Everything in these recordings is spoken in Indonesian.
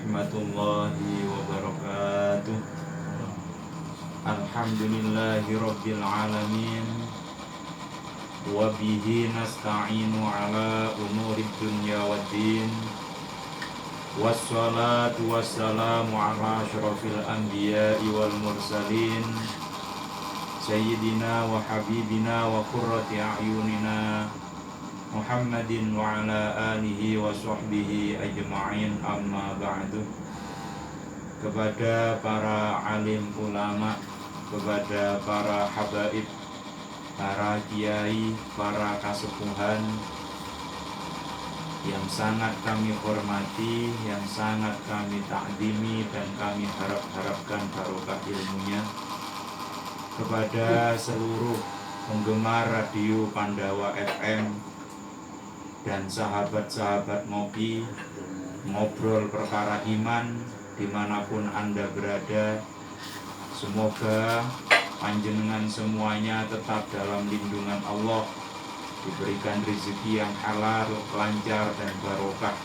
warahmatullahi wabarakatuh. Alhamdulillahi rabbil alamin. Wabihi nasta'inu ala umurid dunya waddin. Wassalatu wassalamu ala asyrafil anbiya'i wal mursalin, Sayyidina wa habibina wa qurrati a'yunina Muhammadin wa ala alihi wa sahbihi ajma'in, amma ba'du. Kepada para alim ulama, kepada para habaib, para kiai, para kasepuhan yang sangat kami hormati, yang sangat kami takdimi dan kami harapkan barokah ilmunya, kepada seluruh penggemar radio Pandawa FM dan sahabat-sahabat ngobrol perkara iman dimanapun Anda berada, semoga panjenengan semuanya tetap dalam lindungan Allah, diberikan rezeki yang halal, lancar dan barokah,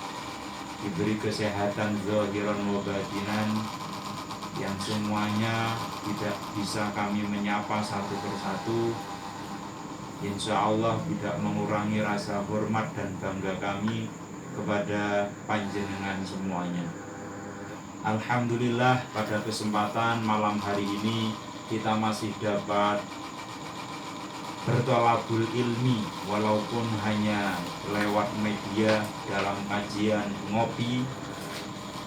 diberi kesehatan zahiran wa batinan, yang semuanya tidak bisa kami menyapa satu persatu. Insya Allah tidak mengurangi rasa hormat dan bangga kami kepada panjenengan semuanya. Alhamdulillah, pada kesempatan malam hari ini kita masih dapat bertolabul ilmi, walaupun hanya lewat media dalam kajian ngopi,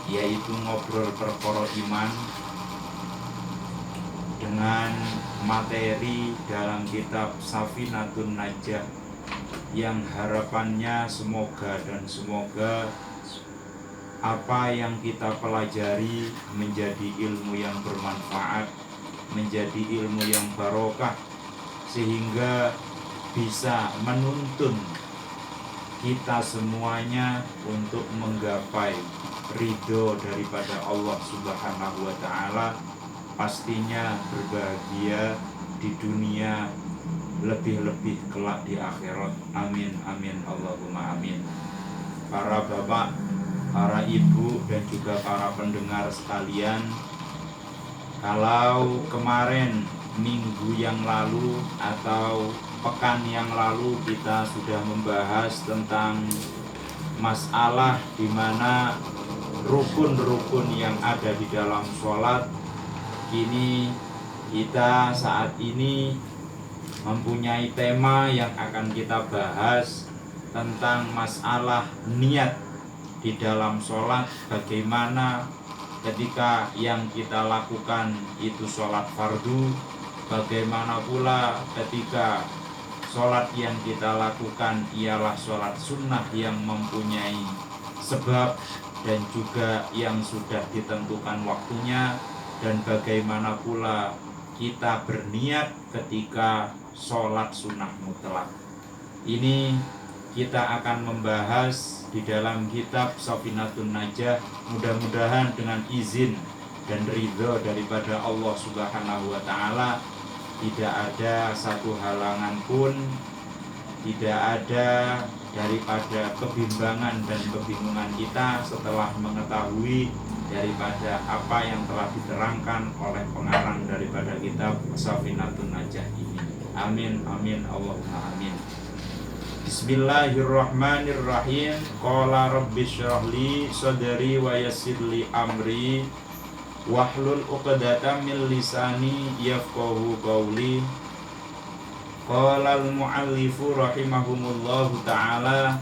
yaitu ngobrol perkara iman, dengan materi dalam kitab Safinatun Najah, yang harapannya semoga apa yang kita pelajari menjadi ilmu yang bermanfaat, menjadi ilmu yang barokah, sehingga bisa menuntun kita semuanya untuk menggapai ridho daripada Allah Subhanahu wa ta'ala, pastinya berbahagia di dunia, lebih-lebih kelak di akhirat. Amin amin Allahumma amin. Para bapak, para ibu dan juga para pendengar sekalian, kalau kemarin minggu yang lalu atau pekan yang lalu kita sudah membahas tentang masalah di mana rukun-rukun yang ada di dalam sholat, kini kita saat ini mempunyai tema yang akan kita bahas tentang masalah niat di dalam sholat. Bagaimana ketika yang kita lakukan itu sholat fardu, bagaimana pula ketika sholat yang kita lakukan ialah sholat sunnah yang mempunyai sebab dan juga yang sudah ditentukan waktunya, dan bagaimana pula kita berniat ketika sholat sunnah mutlak. Ini kita akan membahas di dalam kitab Safinatun Najah. Mudah-mudahan dengan izin dan ridho daripada Allah Subhanahu wa ta'ala, tidak ada satu halangan pun, tidak ada daripada kebimbangan dan kebingungan kita setelah mengetahui daripada apa yang telah diterangkan oleh pengarang daripada kitab Safinatun Najah ini. Amin amin Allahumma amin. Bismillahirrahmanirrahim. Qala rabbi syrah li sadri wa yassir li amri wahlul 'uqdatam min lisani yafqahu qawli. Qala al-mu'allifu rahimahumullahu ta'ala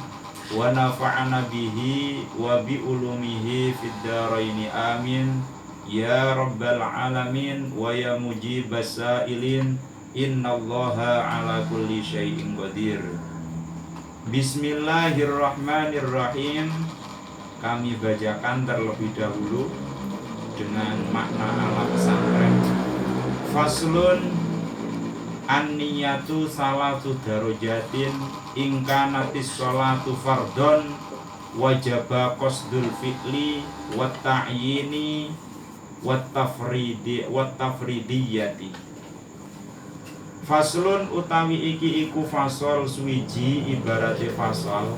wa nafa'ana bihi wa bi ulumihi fid dharaini amin ya rabbal alamin wa ya mujibas sa'ilin innallaha ala kulli syai'in qadir. Bismillahirrahmanirrahim. Kami bacakan terlebih dahulu dengan makna ala pesantren. Faslun an-niyatu salatu darajatin ingkanatis sholatu fardon wajaba qasdul fi'li wat ta'yini wat tafridiyati. Faslun utawi iki iku fasol suwiji ibarate fasol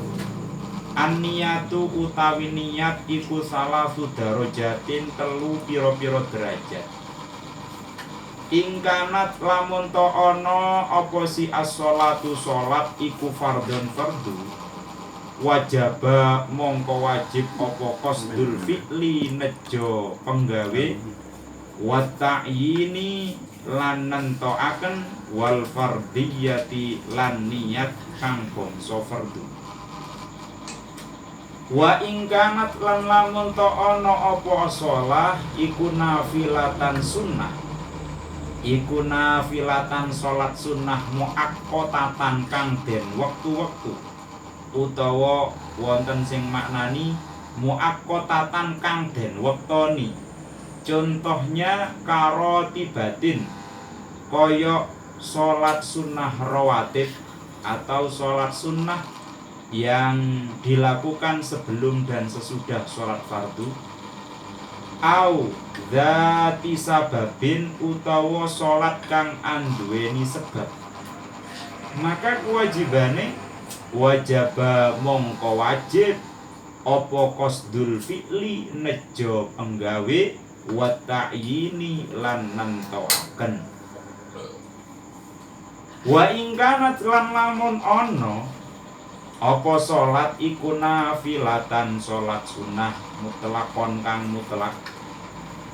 An-niyatu utawi niat iku salah sudarajatin telu pira-pira derajat. Ingkanat lamun to ana apa si as-sholatu sholat iku fardhon fardu, wajaba mongko wajib apa qasdul fi'li nejo penggawe, wa ta'yini lan nentokaken, wal fardiyati lan niat kang bangsa fardu. Wa ingkanat lan lamun to ana apa shalah iku nafilatan sunnah, iku nafilatan salat sunnah muaqqatatan kang den wektu-wektu, utawa wonten sing maknani muaqqatatan kang den wektoni. Contohnya karotibatin, koyok salat sunnah rawatib atau salat sunnah yang dilakukan sebelum dan sesudah sholat fardu, au dzati sababin utawa sholat kang anduweni sebab, maka kewajibane wajaba mongko wajib apa qasdul fi'li nejo penggawe, wa ta'yini lan nentokaken. Wa ingkanat lan lamun ana apa salat iku nafilatan salat sunnah mutlakon kang mutlak,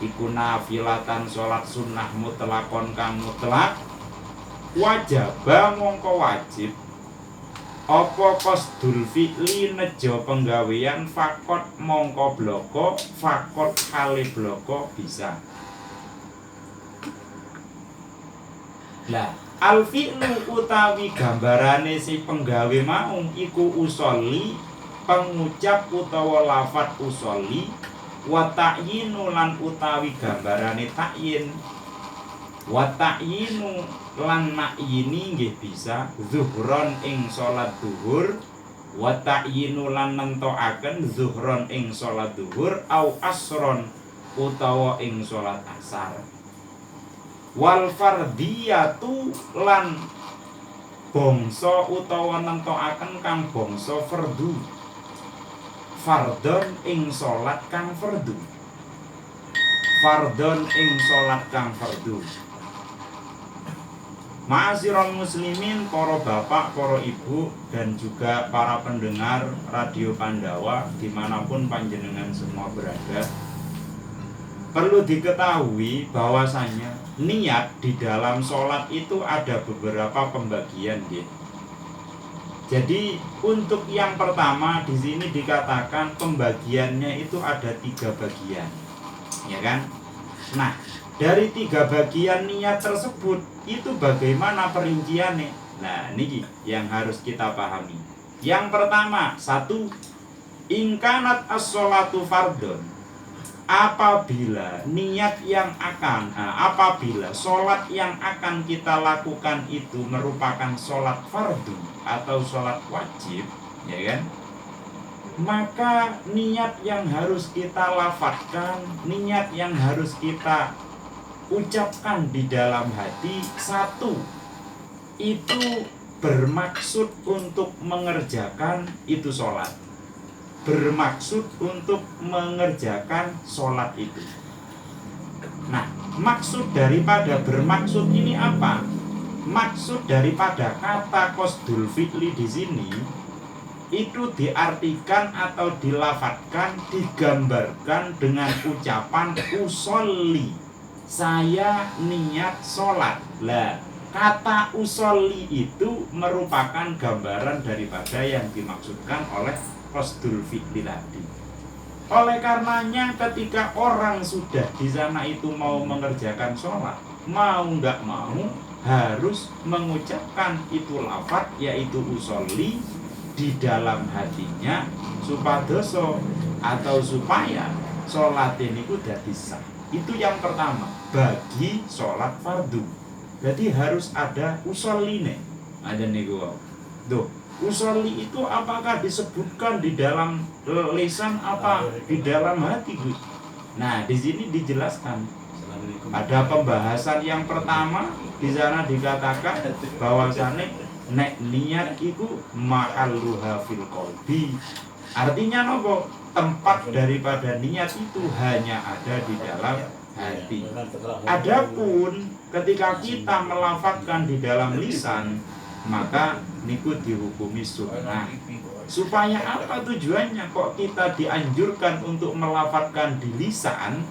iku nafilatan salat sunnah mutlakon kang mutlak, wajaba mongko wajib apa qasdul fi'li nejo penggawean fakot mongko bloko, fakot kali bloko bisa. Lah al fi'lu utawi gambarane si penggawe mau iku usolli, pengucap utawa lafat usolli, wa ta'yinu lan utawi gambarane ta'yin, wa ta'yinu lan nakyini nggih bisa zuhron ing salat zuhur, wa ta'yinu lan nentokaken zuhron ing salat zuhur, au asron utawa ing salat asar. Wal fardiyatu lan bangsa utawa nentokaken kang bangsa fardu, fardhon ing salat kang fardu, fardhon ing salat kang fardu. Ma'asyiral muslimin, para bapak, para ibu, dan juga para pendengar Radio Pandawa dimanapun panjenengan semua berada, perlu diketahui bahwasanya niat di dalam sholat itu ada beberapa pembagian, ya. Jadi untuk yang pertama di sini dikatakan pembagiannya itu ada 3 bagian, ya kan? Nah, dari 3 bagian niat tersebut itu bagaimana perinciannya? Nah, ini yang harus kita pahami. Yang pertama, 1, ingkanat as-sholatu fardhon, apabila niat yang akan apabila sholat yang akan kita lakukan itu merupakan sholat fardu atau sholat wajib, ya kan, maka niat yang harus kita lafadzkan, niat yang harus kita ucapkan di dalam hati, 1, itu bermaksud untuk mengerjakan itu sholat, bermaksud untuk mengerjakan sholat itu. Nah, maksud daripada bermaksud ini apa? Maksud daripada kata qasdul fi'li di sini itu diartikan atau dilafadzkan, digambarkan dengan ucapan usolli, saya niat sholat. Lah, kata usolli itu merupakan gambaran daripada yang dimaksudkan oleh qasdul fi'li tadi. Oleh karenanya ketika orang sudah di sana itu mau mengerjakan sholat, mau nggak mau harus mengucapkan itu lafaz yaitu usolli di dalam hatinya, supadoso atau supaya sholat ini udah sah. Itu yang pertama bagi sholat fardu. Jadi harus ada usolline. Ada nih gua. Tuh, usolli itu apakah disebutkan di dalam lisan apa di dalam hati, Gus? Nah, di sini dijelaskan. Ada pembahasan yang pertama, di sana dikatakan bahwasannya nek niat iku ma'alluha fil qalbi, Artinya nopo? Tempat daripada niat itu hanya ada di dalam hati. Adapun ketika kita melafadzkan di dalam lisan, maka niku dihukumi sunnah. Supaya apa tujuannya? Kok kita dianjurkan untuk melafadzkan di lisan?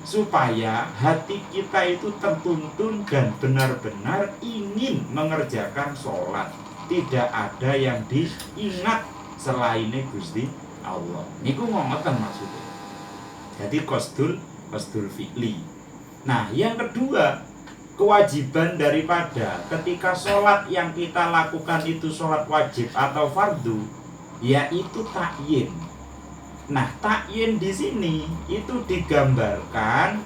Supaya hati kita itu tertuntun dan benar-benar ingin mengerjakan sholat. Tidak ada yang diingat selainnya Gusti Allah. Niku ngoten maksudnya. Jadi qasdul fi'li. Nah, yang kedua, kewajiban daripada ketika sholat yang kita lakukan itu sholat wajib atau fardu, yaitu ta'yin. Nah, ta'yin di sini itu digambarkan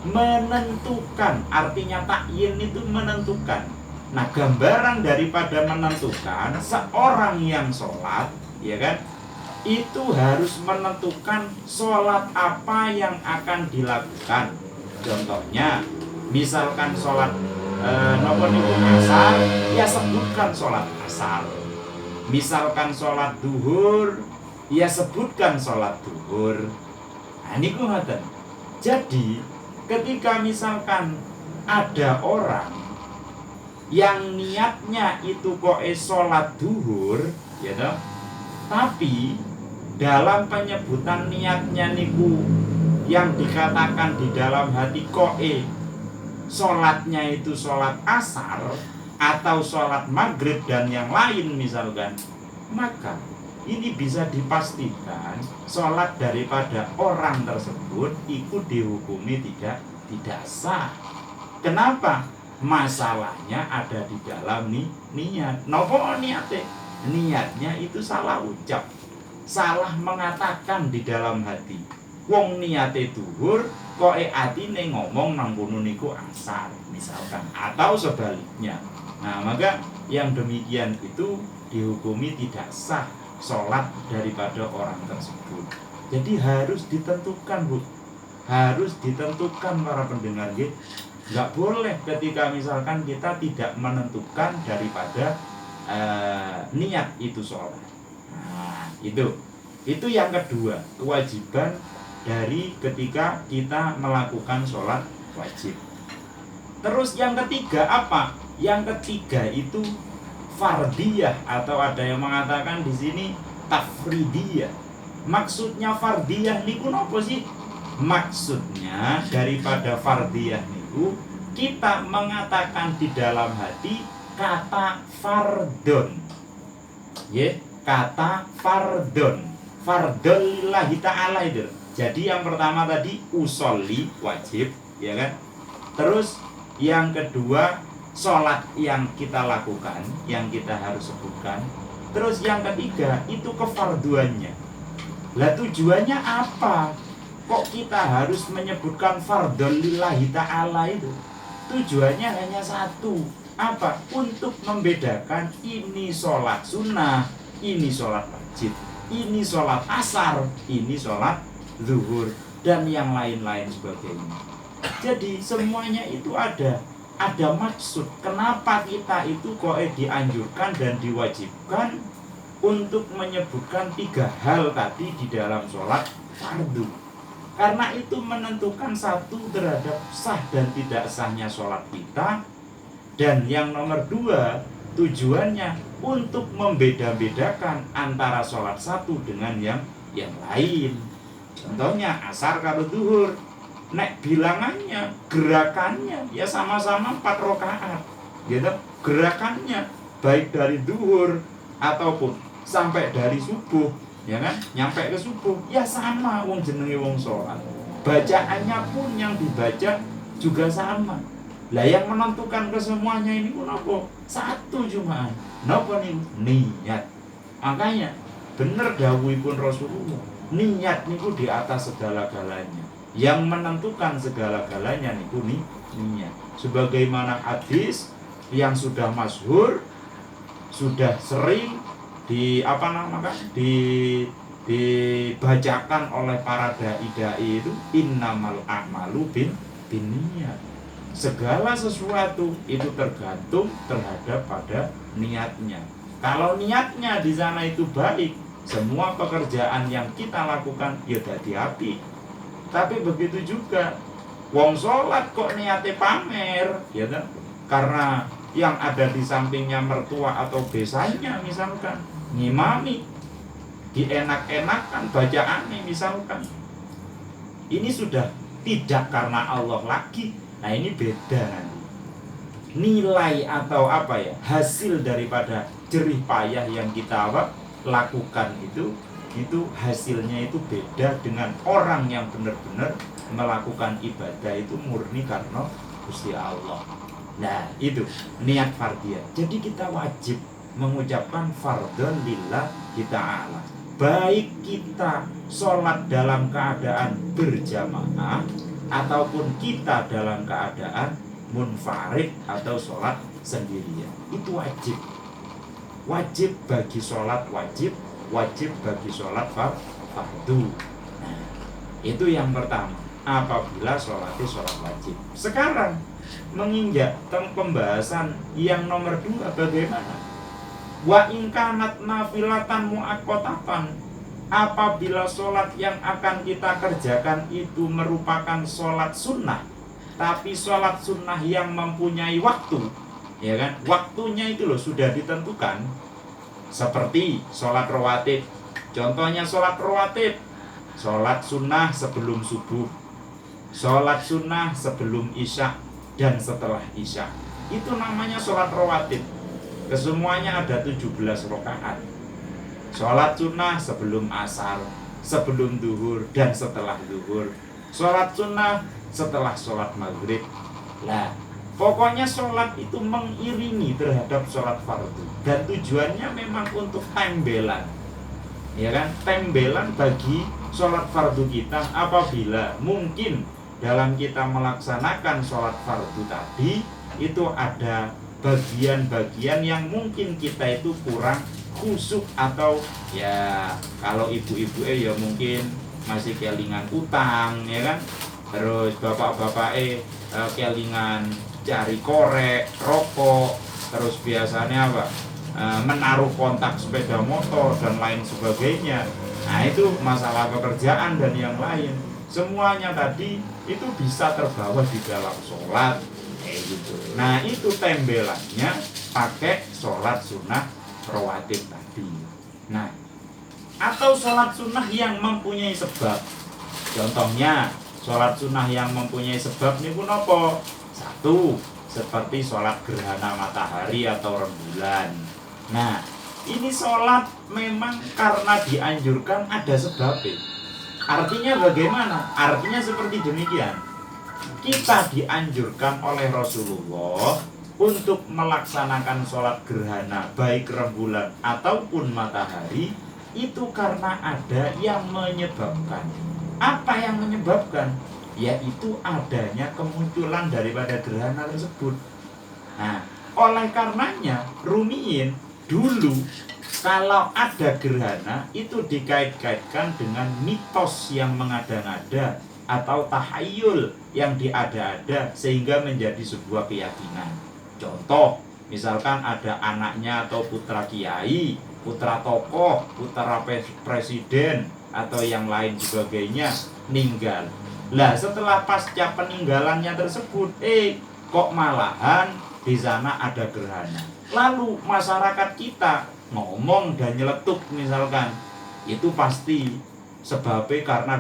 menentukan. Artinya ta'yin itu menentukan. Nah, gambaran daripada menentukan seorang yang sholat, ya kan, itu harus menentukan sholat apa yang akan dilakukan. Contohnya, misalkan sholat nopo niku asar, ya sebutkan sholat asar. Misalkan sholat duhur, ya sebutkan sholat duhur. Nah, niku ngoten. Jadi, ketika misalkan ada orang yang niatnya itu kok sholat duhur, ya toh, tapi dalam penyebutan niatnya niku yang dikatakan di dalam hati koe sholatnya itu sholat asar atau sholat maghrib dan yang lain misalkan, maka ini bisa dipastikan sholat daripada orang tersebut itu dihukumi tidak sah. Kenapa? Masalahnya ada di dalam niat. Nopo niatnya? Niatnya itu salah ucap, salah mengatakan di dalam hati. Wong niate duhur, kok atine ngomong nang kono niku asar misalkan, atau sebaliknya. Nah, maka yang demikian itu dihukumi tidak sah sholat daripada orang tersebut. Jadi harus ditentukan, Bu. Harus ditentukan para pendengar, gitu. Nggak boleh ketika misalkan kita tidak menentukan daripada niat itu sholat. Nah, itu yang kedua, kewajiban dari ketika kita melakukan sholat wajib. Terus yang ketiga apa? Yang ketiga itu fardiyah, atau ada yang mengatakan di sini tafridiyah. Maksudnya fardiyah niku nopo sih? Maksudnya daripada fardiyah niku kita mengatakan di dalam hati kata fardon, kata fardon, fardon lillahi ta'ala itu. Jadi yang pertama tadi usolli wajib, ya kan? Terus yang kedua sholat yang kita lakukan, yang kita harus sebutkan. Terus yang ketiga itu kefarduannya. Lah tujuannya apa? Kok kita harus menyebutkan fardon lillahi ta'ala itu? Tujuannya hanya satu. Apa? Untuk membedakan ini sholat sunnah, ini sholat wajib, ini sholat asar, ini sholat zuhur, dan yang lain-lain sebagainya. Jadi semuanya itu ada maksud. Kenapa kita itu kok dianjurkan dan diwajibkan untuk menyebutkan tiga hal tadi di dalam sholat fardu? Karena itu menentukan satu terhadap sah dan tidak sahnya sholat kita. Dan yang nomor dua, tujuannya untuk membeda-bedakan antara sholat satu dengan yang lain. Contohnya asar karo duhur, nek bilangannya, gerakannya ya sama-sama 4 rakaat, gitu. Gerakannya baik dari duhur ataupun sampai dari subuh, ya kan? Nyampe ke subuh ya sama, wong jenenge wong sholat. Bacaannya pun yang dibaca juga sama. Lah yang menentukan kesemuanya ini pun apa? Satu cuma. Napa nih? Niat. Makanya bener dawuhipun Rasulullah, niat niku di atas segala-galanya. Yang menentukan segala-galanya niku niat. Sebagaimana hadis yang sudah masyhur, sudah sering dibacakan oleh para dai-dai itu, innamal a'malu binniyat. Segala sesuatu itu tergantung terhadap pada niatnya. Kalau niatnya di sana itu baik, Semua pekerjaan yang kita lakukan ya dadi api. Tapi begitu juga wong sholat kok niate pamer, ya kan? Karena yang ada di sampingnya mertua atau besannya misalkan ngimami, dienak-enakan bacaannya misalkan. Ini sudah tidak karena Allah lagi. Nah ini beda nanti. Nilai atau apa ya, hasil daripada jerih payah yang kita lakukan itu hasilnya itu beda dengan orang yang benar-benar melakukan ibadah itu murni karena Gusti Allah. Nah itu niat fardiyah. Jadi kita wajib mengucapkan fardhon lillahi ta'ala. Baik kita sholat dalam keadaan berjamaah ataupun kita dalam keadaan munfarid atau sholat sendirian, itu wajib. Wajib bagi sholat wajib bagi sholat fardu. Nah, itu yang pertama, apabila sholatnya sholat wajib. Sekarang menginjak pembahasan yang nomor 2, bagaimana? Wa ingkanat nafilatan muakkotatan, apabila sholat yang akan kita kerjakan itu merupakan sholat sunnah, tapi sholat sunnah yang mempunyai waktu, ya kan? Waktunya itu loh sudah ditentukan. Seperti sholat rawatib. Contohnya sholat rawatib, sholat sunnah sebelum subuh, sholat sunnah sebelum isya dan setelah isya. Itu namanya sholat rawatib. Kesemuanya ada 17 rakaat. Sholat sunnah sebelum asar, sebelum duhur dan setelah duhur. Sholat sunnah setelah sholat maghrib. Nah, pokoknya sholat itu mengiringi terhadap sholat fardu. Dan tujuannya memang untuk tembelan, ya kan? Tembelan bagi sholat fardu kita apabila mungkin dalam kita melaksanakan sholat fardu tadi itu ada bagian-bagian yang mungkin kita itu kurang khusyuk, atau ya kalau ibu-ibu ya mungkin masih kelingan utang, ya kan? Terus bapak-bapak kelingan cari korek, rokok, terus biasanya apa? Menaruh kontak sepeda motor dan lain sebagainya. Nah itu masalah pekerjaan dan yang lain. Semuanya tadi itu bisa terbawa di dalam sholat, gitu. Nah itu tembelannya pakai sholat sunnah rawatib tadi. Nah, atau sholat sunnah yang mempunyai sebab. Contohnya sholat sunnah yang mempunyai sebab ini pun apa? Satu, seperti sholat gerhana matahari atau rembulan. Nah, ini sholat memang karena dianjurkan ada sebabnya. Artinya bagaimana? Artinya seperti demikian. Kita dianjurkan oleh Rasulullah untuk melaksanakan sholat gerhana baik rembulan ataupun matahari itu karena ada yang menyebabkan. Apa yang menyebabkan? Yaitu adanya kemunculan daripada gerhana tersebut. Nah, oleh karenanya rumiyin dulu kalau ada gerhana itu dikait-kaitkan dengan mitos yang mengada-ngada atau tahayul yang diada-ada sehingga menjadi sebuah keyakinan. Contoh, misalkan ada anaknya atau putra kiai, putra tokoh, putra presiden atau yang lain sebagainya meninggal. Lah setelah pasca peninggalannya tersebut, kok malahan di sana ada gerhana. Lalu masyarakat kita ngomong dan nyeletuk misalkan, itu pasti sebabnya karena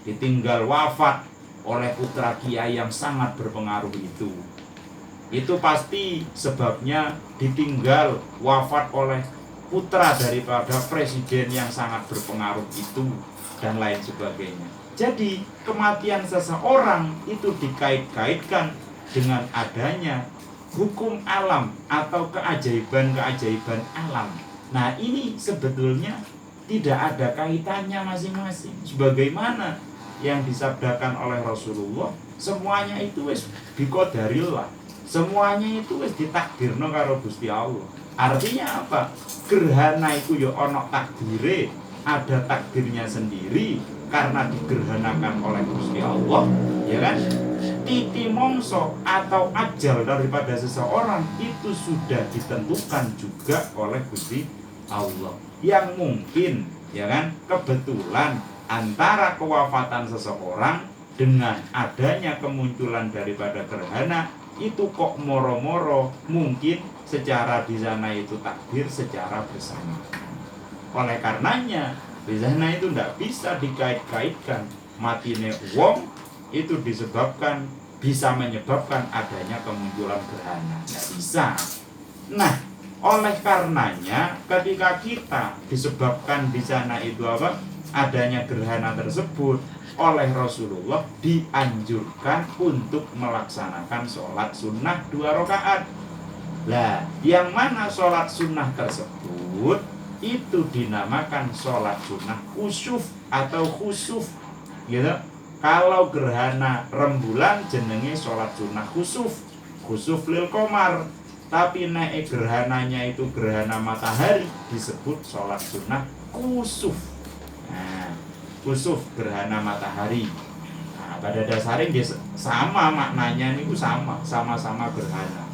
ditinggal wafat oleh putra kiai yang sangat berpengaruh itu. Itu pasti sebabnya ditinggal wafat oleh putra daripada presiden yang sangat berpengaruh itu dan lain sebagainya. Jadi kematian seseorang itu dikait-kaitkan dengan adanya hukum alam atau keajaiban-keajaiban alam. Nah ini sebetulnya tidak ada kaitannya masing-masing. Sebagaimana yang disabdakan oleh Rasulullah, semuanya itu wis biqadarillah, semuanya itu wis ditakdirno karo Gusti Allah. Artinya apa? Gerhana itu ya ono takdire, ada takdirnya sendiri karena digerhanakan oleh Gusti Allah, ya kan? Titi mongso atau ajal daripada seseorang itu sudah ditentukan juga oleh Gusti Allah. yang mungkin ya kan kebetulan antara kewafatan seseorang dengan adanya kemunculan daripada gerhana itu kok moro-moro mungkin secara di sana itu takdir secara bersama. Oleh karenanya di sana itu tidak bisa dikait-kaitkan matine wong itu disebabkan bisa menyebabkan adanya kemunculan gerhana, tidak bisa. Nah, oleh karenanya ketika kita disebabkan di sana itu apa? Adanya gerhana tersebut, oleh Rasulullah dianjurkan untuk melaksanakan sholat sunnah 2 rakaat. Lah, yang mana sholat sunnah tersebut itu dinamakan sholat sunnah kusuf atau khusuf, gitu. Kalau gerhana rembulan jenenge sholat sunnah khusuf lil komar. Tapi naik gerhananya itu gerhana matahari disebut sholat sunnah kusuf. Nah, kusuf gerhana matahari. Nah, pada dasarnya sama maknanya ini sama-sama gerhana.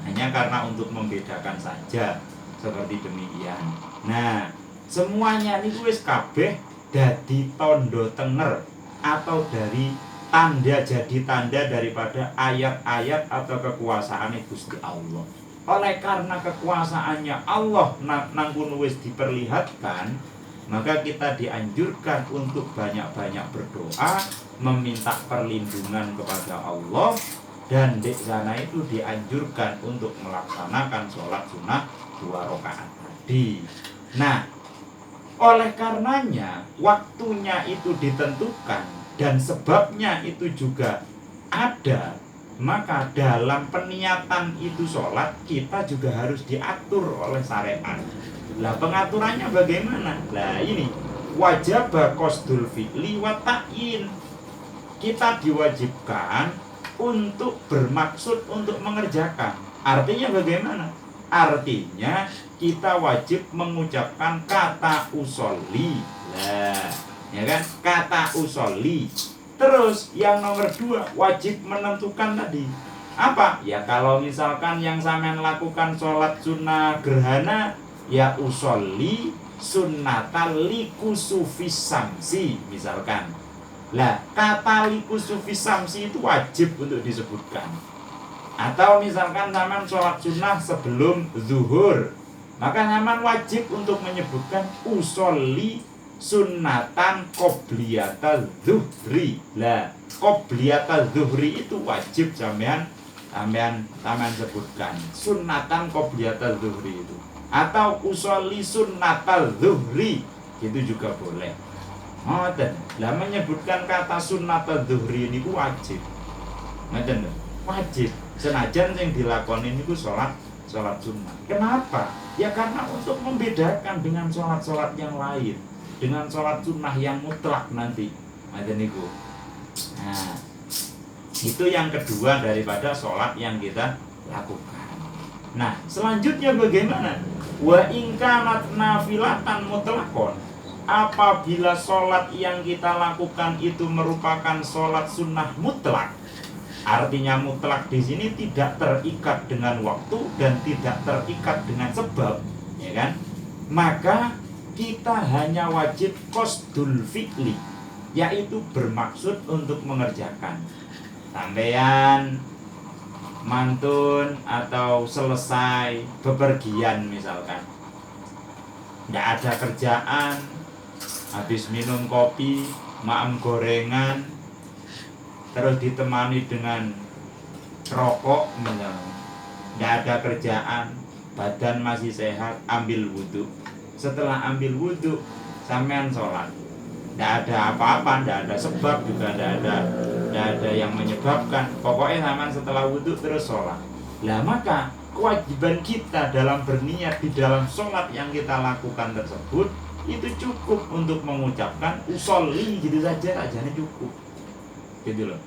Hanya karena untuk membedakan saja seperti demikian. Nah, semuanya ini wis kabeh dadi tondo tenger atau dari jadi tanda daripada ayat-ayat atau kekuasaan Gusti Allah. Oleh karena kekuasaannya Allah nangkun wis diperlihatkan, maka kita dianjurkan untuk banyak-banyak berdoa, meminta perlindungan kepada Allah, dan di sana itu dianjurkan untuk melaksanakan sholat sunnah 2 rakaat tadi. Nah, oleh karenanya waktunya itu ditentukan dan sebabnya itu juga ada, maka dalam peniatan itu sholat kita juga harus diatur oleh syariat. Lah pengaturannya bagaimana? Lah ini wajib qasdul fi'li wa ta'yin. Kita diwajibkan untuk bermaksud untuk mengerjakan. Artinya bagaimana? Artinya kita wajib mengucapkan kata usolli. Lah, ya kan, kata usolli. Terus yang nomor 2 wajib menentukan tadi apa ya. Kalau misalkan yang sampean lakukan sholat sunnah gerhana, ya usolli sunnatal likusufis samsi misalkan. Lah kata likusufis samsi itu wajib untuk disebutkan. Atau misalkan sampean sholat sunnah sebelum zuhur, maka sampean wajib untuk menyebutkan usolli sunnatan qobliyatal zuhri. Lah, qobliyatal zuhri itu wajib sampean sebutkan. Sunnatan qobliyatal zuhri itu. Atau usolli sunnatal zuhri, itu juga boleh. Ngoten. Lah menyebutkan kata sunnatal zuhri ini wajib. Ngoten wajib. Senajan yang dilakoni niku sholat sunnah. Kenapa? Ya karena untuk membedakan dengan sholat yang lain, dengan sholat sunnah yang mutlak nanti. Nah, itu yang kedua daripada sholat yang kita lakukan. Nah, selanjutnya bagaimana? Wa in kanat nafilatan mutlaqon. Apabila sholat yang kita lakukan itu merupakan sholat sunnah mutlak, artinya mutlak di sini tidak terikat dengan waktu dan tidak terikat dengan sebab, ya kan? Maka kita hanya wajib qasdul fi'li, yaitu bermaksud untuk mengerjakan. Sampeyan mantun atau selesai bepergian misalkan, tidak ada kerjaan, habis minum kopi, maem gorengan, terus ditemani dengan rokok misalnya, tidak ada kerjaan, badan masih sehat, ambil wudhu. Setelah ambil wudhu, sampean sholat. Tidak ada apa-apa, tidak ada sebab juga, tidak ada yang menyebabkan. Pokoknya sampean setelah wudhu terus sholat. Lah maka kewajiban kita dalam berniat di dalam sholat yang kita lakukan tersebut itu cukup untuk mengucapkan usolli gitu saja, rajanya cukup. Gitu loh.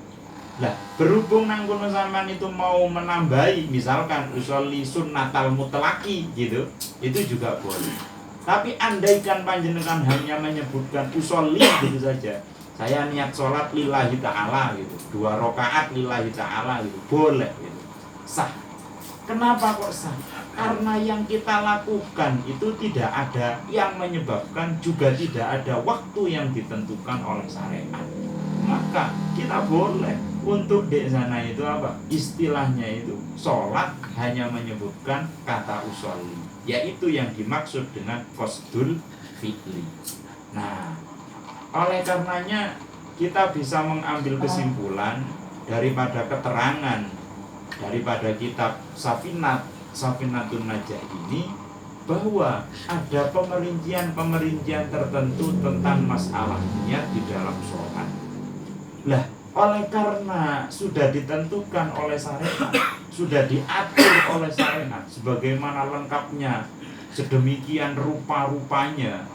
Lah berhubung nangkono sampean itu mau menambahi misalkan usolli sunnatal mutlaki gitu, itu juga boleh. Tapi andaikan panjenengan hanya menyebutkan usolli gitu saja, saya niat sholat lillahi ta'ala gitu, 2 rakaat lillahi ta'ala gitu, boleh gitu, sah. Kenapa kok sah? Karena yang kita lakukan itu tidak ada yang menyebabkan, juga tidak ada waktu yang ditentukan oleh syariat. Maka kita boleh untuk di sana itu apa? Istilahnya itu sholat hanya menyebutkan kata usolli, yaitu yang dimaksud dengan qasdul fi'li. Nah, oleh karenanya kita bisa mengambil kesimpulan daripada keterangan daripada kitab Safinatun Najah ini, bahwa ada pemerincian tertentu tentang masalah niat di dalam sholat. Lah, oleh karena sudah ditentukan oleh syariat, sudah diatur oleh syariat sebagaimana lengkapnya, sedemikian rupa-rupanya,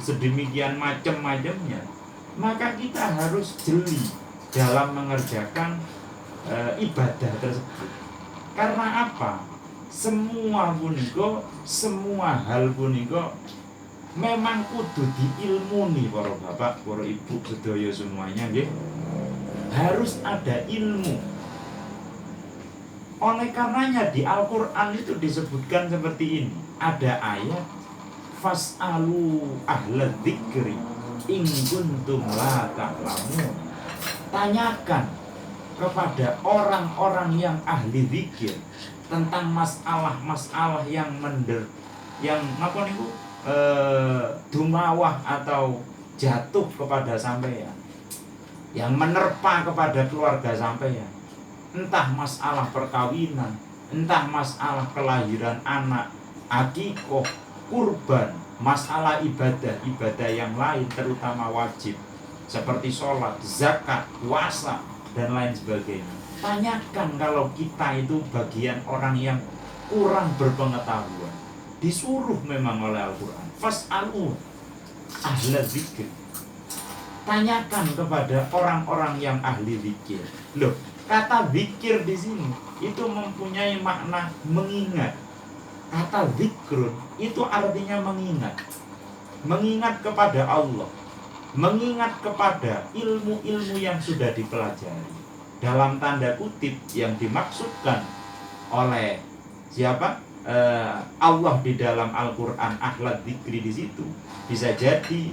sedemikian macam-macamnya, maka kita harus jeli dalam mengerjakan ibadah tersebut. Karena apa? Semua hal punika memang kudu diilmuni para bapak, para ibu sedaya semuanya nggih. Harus ada ilmu. Oleh karenanya di Al-Qur'an itu disebutkan seperti ini. Ada ayat fas'alu ahla dzikri in kuntum la ta'lamun. Tanyakan kepada orang-orang yang ahli zikir tentang masalah-masalah yang apa niku dumawah atau jatuh kepada sampeyan, yang menerpa kepada keluarga sampeyan, entah masalah perkawinan, entah masalah kelahiran anak, akikoh, kurban, masalah ibadah yang lain terutama wajib seperti sholat, zakat, puasa dan lain sebagainya. Tanyakan kalau kita itu bagian orang yang kurang berpengetahuan. Disuruh memang oleh Al-Quran, fas'alu ahla dzikr. Tanyakan kepada orang-orang yang ahli zikir. Loh, kata zikir di sini itu mempunyai makna mengingat. Kata zikrun itu artinya mengingat. Mengingat kepada Allah, mengingat kepada ilmu-ilmu yang sudah dipelajari. Dalam tanda kutip yang dimaksudkan oleh siapa? Allah di dalam Al-Quran, ahla dzikri di situ bisa jadi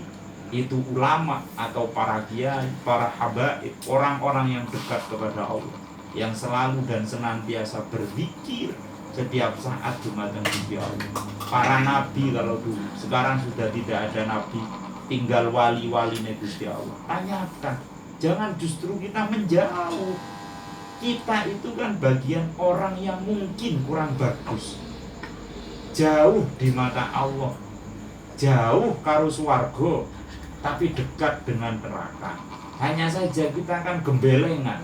itu ulama atau para kiai, para habaib, orang-orang yang dekat kepada Allah, yang selalu dan senantiasa berzikir setiap saat Jumatan Gusti Allah. Para nabi kalau dulu, sekarang sudah tidak ada nabi, tinggal wali-walinya Gusti Allah. Tanyakan, jangan justru kita menjauh. Kita itu kan bagian orang yang mungkin kurang bagus, jauh di mata Allah, jauh karo swarga, tapi dekat dengan neraka. Hanya saja kita kan gembelengan,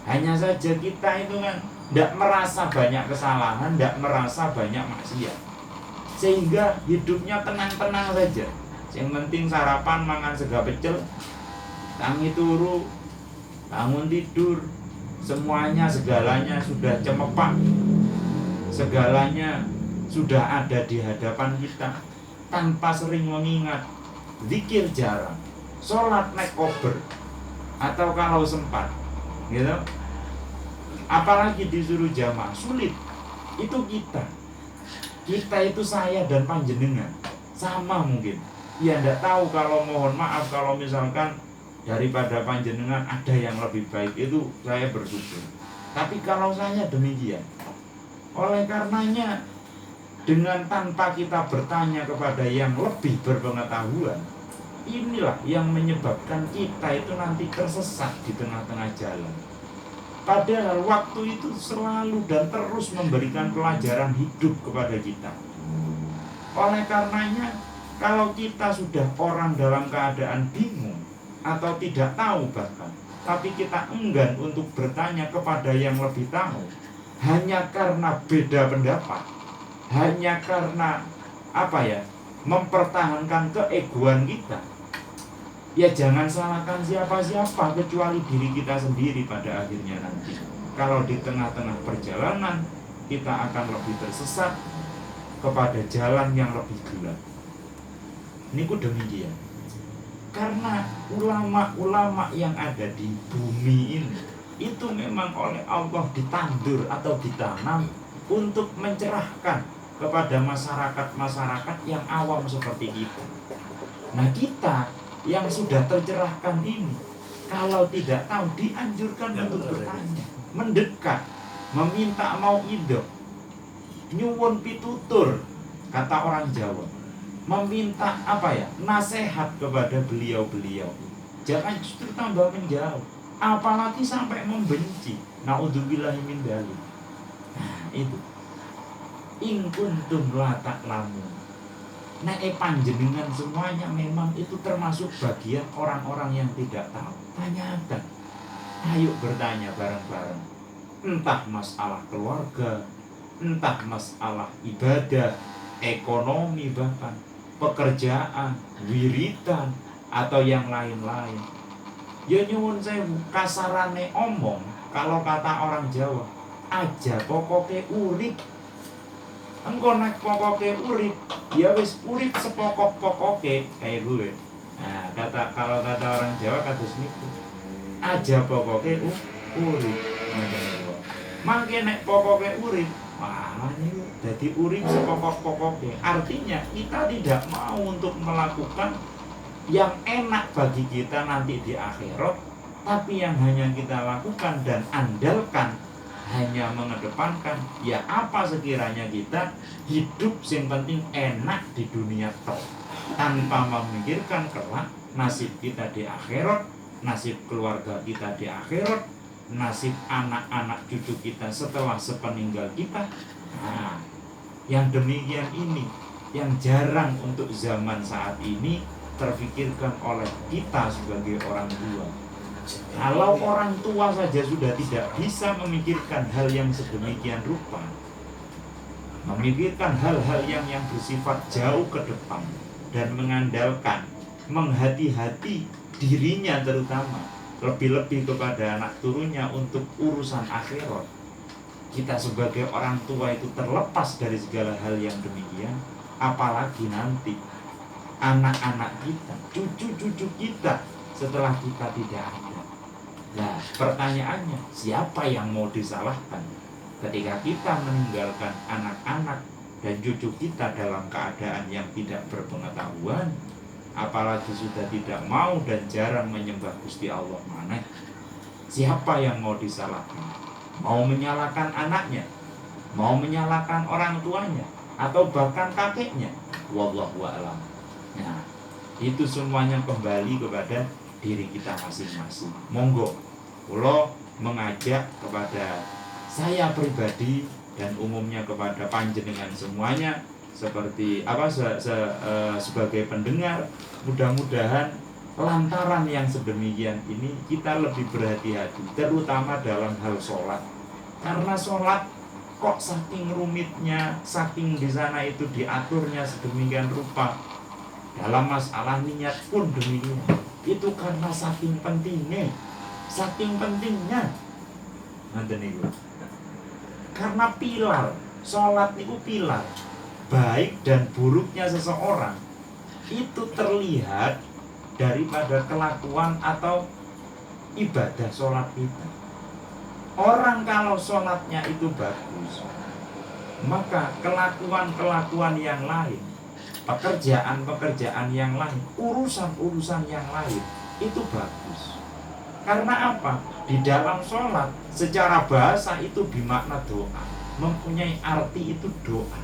hanya saja kita itu kan tidak merasa banyak kesalahan, tidak merasa banyak maksiat, sehingga hidupnya tenang-tenang saja. Yang penting sarapan mangan sega pecel, tangi turu, bangun tidur, semuanya segalanya sudah cemepak, segalanya sudah ada di hadapan kita tanpa sering mengingat. Zikir jarang, sholat naik kober, atau kalau sempat, gitu. Apalagi disuruh jamaah sulit. Itu kita itu saya dan panjenengan sama mungkin. Ya ndak tahu, kalau mohon maaf kalau misalkan daripada panjenengan ada yang lebih baik, itu saya bersyukur. Tapi kalau saya demikian, oleh karenanya dengan tanpa kita bertanya kepada yang lebih berpengetahuan, inilah yang menyebabkan kita itu nanti tersesat di tengah-tengah jalan. Padahal waktu itu selalu dan terus memberikan pelajaran hidup kepada kita. Oleh karenanya, kalau kita sudah orang dalam keadaan bingung atau tidak tahu bahkan, tapi kita enggan untuk bertanya kepada yang lebih tahu, hanya karena beda pendapat, hanya karena mempertahankan keegoan kita, ya jangan salahkan siapa-siapa kecuali diri kita sendiri pada akhirnya nanti. Kalau di tengah-tengah perjalanan kita akan lebih tersesat kepada jalan yang lebih gelap. Niku demikian. Karena ulama-ulama yang ada di bumi ini itu memang oleh Allah ditandur atau ditanam untuk mencerahkan kepada masyarakat yang awam seperti kita. Nah, kita yang sudah tercerahkan ini, kalau tidak tahu, dianjurkan untuk bertanya, mendekat, meminta mauidhah, nyuwun pitutur, kata orang Jawa, meminta nasihat kepada beliau-beliau. Jangan justru tambah menjauh, apalagi sampai membenci. Naudzubillahi min dzalik. Nah, itu in kuntum la ta'lamun. Panjenengan semuanya memang itu termasuk bagian orang-orang yang tidak tahu. Tanyakan. Ayo bertanya bareng-bareng. Entah masalah keluarga, entah masalah ibadah, ekonomi, bahkan pekerjaan, wiridan, atau yang lain-lain. Ya nyuwun sewu, kasarane omong, kalau kata orang Jawa, aja pokoknya urip. Engko nek pokoke urip, ya wis urip sepokok-pokoke kayak gue. Nah, kalau kata orang Jawa kados niku. Aja pokoke urip. Mangke nek pokoke urip, wah niku dadi urip sepokok-pokoke. Artinya kita tidak mau untuk melakukan yang enak bagi kita nanti di akhirat, tapi yang hanya kita lakukan dan andalkan hanya mengedepankan ya apa sekiranya kita hidup yang penting enak di dunia toh, tanpa memikirkan kelak nasib kita di akhirat, nasib keluarga kita di akhirat, nasib anak-anak cucu kita setelah sepeninggal kita. Nah, yang demikian ini yang jarang untuk zaman saat ini terfikirkan oleh kita sebagai orang tua. Kalau orang tua saja sudah tidak bisa memikirkan hal yang sedemikian rupa, memikirkan hal-hal yang bersifat jauh ke depan, dan mengandalkan, menghati-hati dirinya terutama, lebih-lebih kepada anak turunnya untuk urusan akhirat. Kita sebagai orang tua itu terlepas dari segala hal yang demikian, apalagi nanti anak-anak kita, cucu-cucu kita setelah kita tidak ada. Nah, pertanyaannya, siapa yang mau disalahkan ketika kita meninggalkan anak-anak dan cucu kita dalam keadaan yang tidak berpengetahuan, apalagi sudah tidak mau dan jarang menyembah Gusti Allah maneh? Siapa yang mau disalahkan? Mau menyalahkan anaknya? Mau menyalahkan orang tuanya? Atau bahkan kakeknya? Wallahu a'lam. Nah, itu semuanya kembali kepada diri kita masing-masing. Monggo, kula mengajak kepada saya pribadi dan umumnya kepada panjenengan semuanya seperti sebagai pendengar, mudah-mudahan lantaran yang sedemikian ini kita lebih berhati-hati, terutama dalam hal sholat. Karena sholat kok saking rumitnya, saking di sana itu diaturnya sedemikian rupa. Dalam masalah niat pun demikian. Itu karena saking pentingnya. Nanti niku. Karena pilar, sholat niku pilar. Baik dan buruknya seseorang itu terlihat daripada kelakuan atau ibadah sholat kita. Orang kalau sholatnya itu bagus, maka kelakuan-kelakuan yang lain, pekerjaan-pekerjaan yang lain, urusan-urusan yang lain itu bagus. Karena apa? Di dalam sholat secara bahasa itu bermakna doa, mempunyai arti itu doa.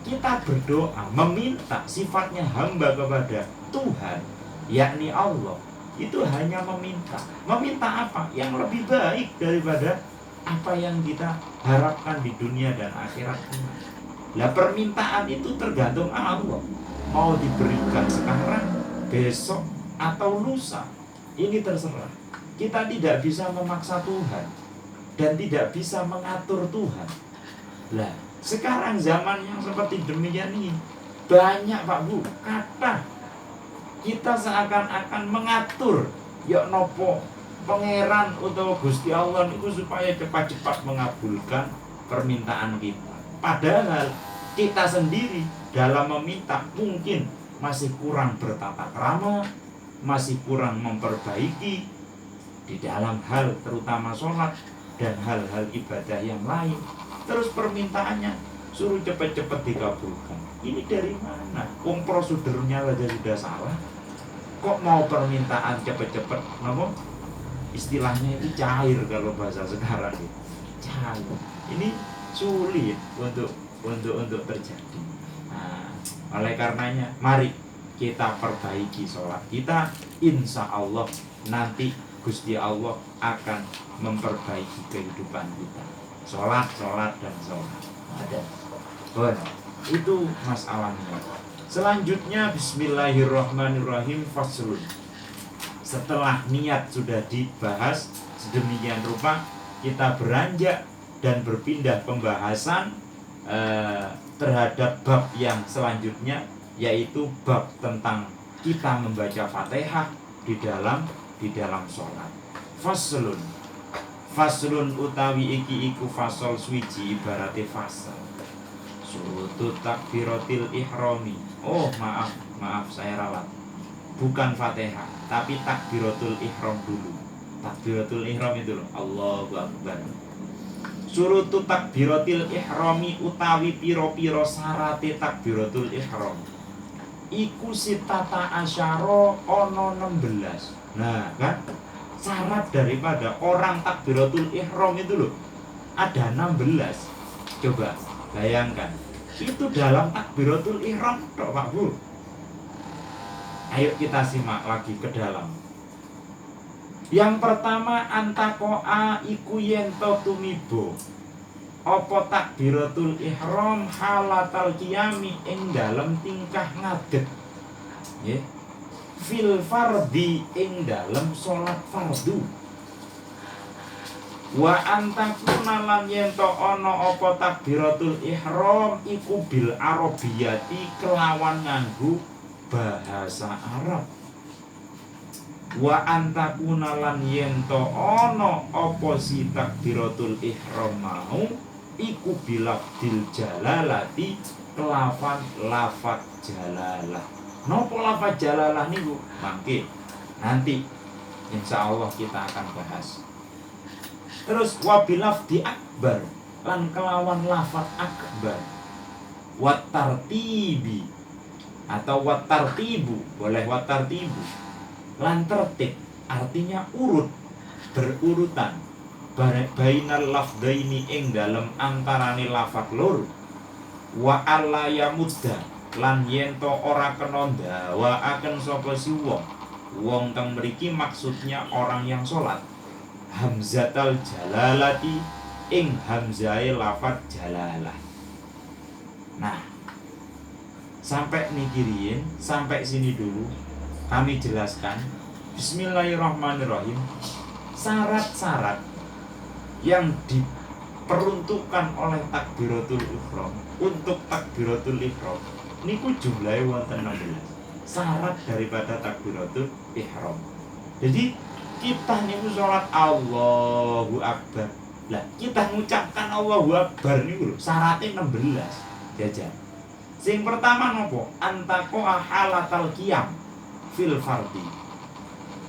Kita berdoa, meminta, sifatnya hamba kepada Tuhan, yakni Allah. Itu hanya meminta. Meminta apa? Yang lebih baik daripada apa yang kita harapkan di dunia dan akhirat ini. Lah, permintaan itu tergantung Allah. Mau diberikan sekarang, besok, atau lusa, ini terserah. Kita tidak bisa memaksa Tuhan dan tidak bisa mengatur Tuhan. Lah, sekarang zaman yang seperti demikian ini banyak Pak Bu kata kita seakan-akan mengatur ya nopo pangeran utawa Gusti Allah itu supaya cepat-cepat mengabulkan permintaan kita. Padahal kita sendiri dalam meminta mungkin masih kurang bertata krama, masih kurang memperbaiki di dalam hal terutama sholat dan hal-hal ibadah yang lain. terus permintaannya suruh cepet-cepet dikabulkan. Ini dari mana? Prosedurnya saja sudah salah, kok mau permintaan cepet-cepet? Ngomong istilahnya itu cair kalau bahasa sekarang itu cair. Ini sulit untuk terjadi. Nah, oleh karenanya mari kita perbaiki sholat kita, insya Allah nanti Gusti Allah akan memperbaiki kehidupan kita. Sholat dan sholat ada. Itu masalahnya. Selanjutnya bismillahirrahmanirrahim faslun. Setelah niat sudah dibahas sedemikian rupa, kita beranjak dan berpindah pembahasan terhadap bab yang selanjutnya, yaitu bab tentang kita membaca Fatihah di dalam sholat. Faslun utawi iki iku fasol swiji ibarate fasal surutu takbiratil ihrami. Oh maaf saya ralat, bukan Fatihah tapi takbiratul ihram dulu. Takbiratul ihram itu loh, Allahu Akbar. Surutu takbiratil ihrami utawi piro-piro sarate takbiratul ihram iku sitata asyara ono 16. Nah kan, syarat daripada orang takbiratul ihram itu loh ada 16. Coba bayangkan, itu dalam takbiratul ihram toh Pak Bu. Ayo kita simak lagi ke dalam. Yang pertama, antakoa iku yento tumibo apa takbiratul ihram halatal qiyami ing dalem tingkah ngadeg. Nggih. Fil fardhi ing dalem salat fardu. Wa antakuna lan yento ana apa takbiratul ihram iku bil arabiyati kelawan nganggo bahasa Arab. Wa antakuna lan yento ana apa si takbiratul ihram mau iku bilafdil jalalati kelawan lafaz jalalah. Nopo lafaz jalalah niku? Mangke nanti insya Allah kita akan bahas. Terus wabilafdi akbar lan kelawan lafaz akbar. Watartibi atau watartibu, boleh watartibu. Lan tertib artinya urut, berurutan. Bainal lafdaini ing dalem antarane lafaz lur. Wa alla yamudda lan yento ora kena ndawakaken sapa si wong kang mriki maksudnya orang yang sholat hamzatal jalalati ing hamzahe lafaz jalalah. Nah, sampai mikirin sampai sini dulu kami jelaskan. Bismillahirrahmanirrahim. Syarat-syarat yang diperuntukkan oleh takbiratul ihram untuk takbiratul ihram niku jumlahnya wonten 16. Syarat daripada takbiratul ihram. Jadi kita niku sholat Allahu Akbar. Lah kita mengucapkan Allahu Akbar niku lho syaratnya 16. Jajan. Sing pertama nopo? Antaqo'a halatal qiyam fil fardhi.